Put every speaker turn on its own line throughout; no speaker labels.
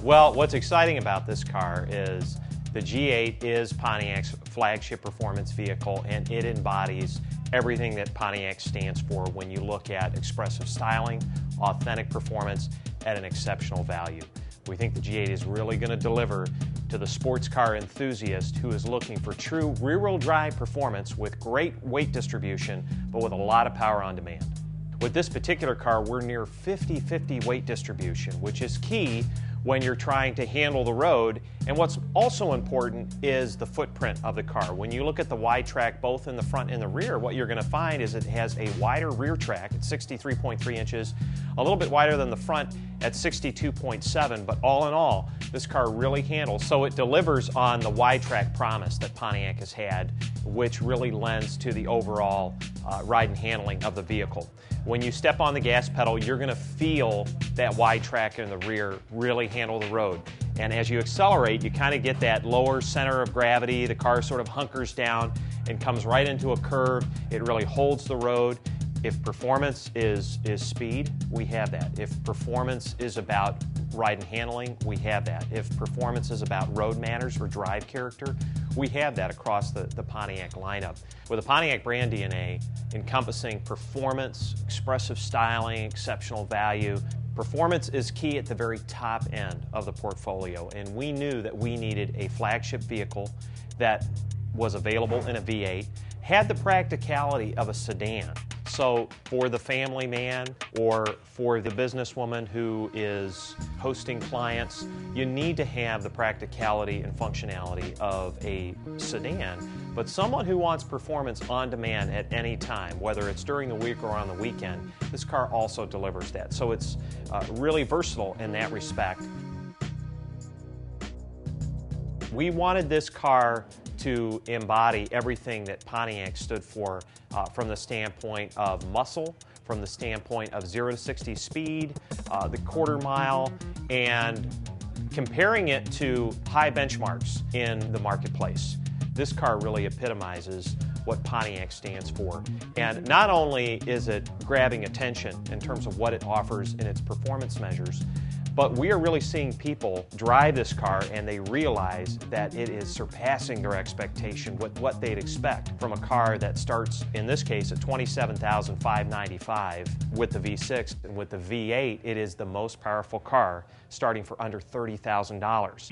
Well, what's exciting about this car is the G8 is Pontiac's flagship performance vehicle, and it embodies everything that Pontiac stands for when you look at expressive styling, authentic performance at an exceptional value. We think the G8 is really going to deliver to the sports car enthusiast who is looking for true rear-wheel drive performance with great weight distribution, but with a lot of power on demand. With this particular car, we're near 50-50 weight distribution, which is key when you're trying to handle the road. And what's also important is the footprint of the car. When you look at the wide track both in the front and the rear, what you're going to find is it has a wider rear track at 63.3 inches, a little bit wider than the front at 62.7, but all in all, this car really handles. So it delivers on the wide track promise that Pontiac has had, which really lends to the overall ride and handling of the vehicle. When you step on the gas pedal, you're going to feel that wide track in the rear really handle the road. And as you accelerate, you kind of get that lower center of gravity. The car sort of hunkers down and comes right into a curve. It really holds the road. If performance is speed, we have that. If performance is about ride and handling, we have that. If performance is about road manners or drive character, we have that across the Pontiac lineup. With the Pontiac brand DNA encompassing performance, expressive styling, exceptional value, performance is key at the very top end of the portfolio, and we knew that we needed a flagship vehicle that was available in a V8, had the practicality of a sedan. So for the family man or for the businesswoman who is hosting clients, you need to have the practicality and functionality of a sedan. But someone who wants performance on demand at any time, whether it's during the week or on the weekend, this car also delivers that. So it's really versatile in that respect. We wanted this car to embody everything that Pontiac stood for from the standpoint of muscle, from the standpoint of 0 to 60 speed, the quarter mile, and comparing it to high benchmarks in the marketplace. This car really epitomizes what Pontiac stands for. And not only is it grabbing attention in terms of what it offers in its performance measures, but we are really seeing people drive this car and they realize that it is surpassing their expectation with what they'd expect from a car that starts, in this case, at $27,595 with the V6. And with the V8, it is the most powerful car, starting for under $30,000.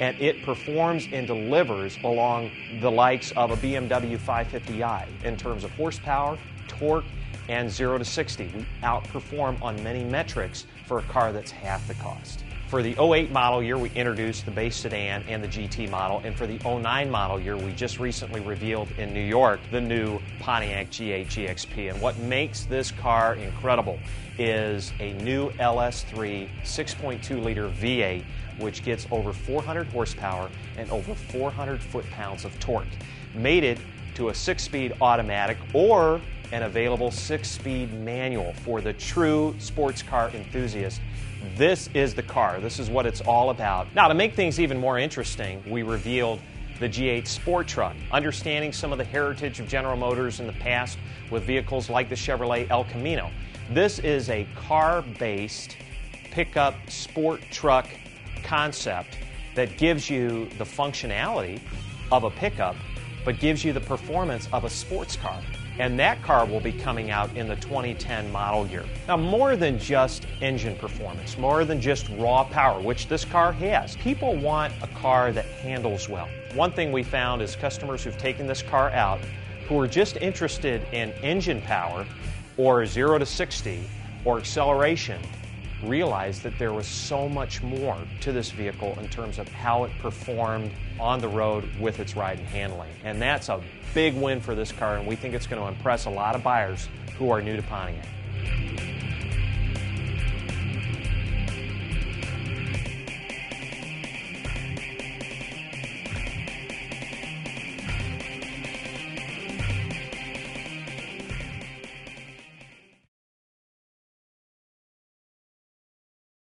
And it performs and delivers along the likes of a BMW 550i in terms of horsepower, torque, and 0 to 60. We outperform on many metrics for a car that's half the cost. For the 08 model year, we introduced the base sedan and the GT model, and for the 09 model year, we just recently revealed in New York the new Pontiac G8 GXP. And what makes this car incredible is a new LS3 6.2-liter V8, which gets over 400 horsepower and over 400 foot-pounds of torque, mated to a 6-speed automatic or an available 6-speed manual for the true sports car enthusiast. This is the car. This is what it's all about. Now, to make things even more interesting, we revealed the G8 Sport Truck, understanding some of the heritage of General Motors in the past with vehicles like the Chevrolet El Camino. This is a car-based pickup sport truck concept that gives you the functionality of a pickup, but gives you the performance of a sports car. And that car will be coming out in the 2010 model year. Now, more than just engine performance, more than just raw power, which this car has, people want a car that handles well. One thing we found is customers who've taken this car out who are just interested in engine power or 0 to 60 or acceleration realized that there was so much more to this vehicle in terms of how it performed on the road with its ride and handling. And that's a big win for this car, and we think it's going to impress a lot of buyers who are new to Pontiac.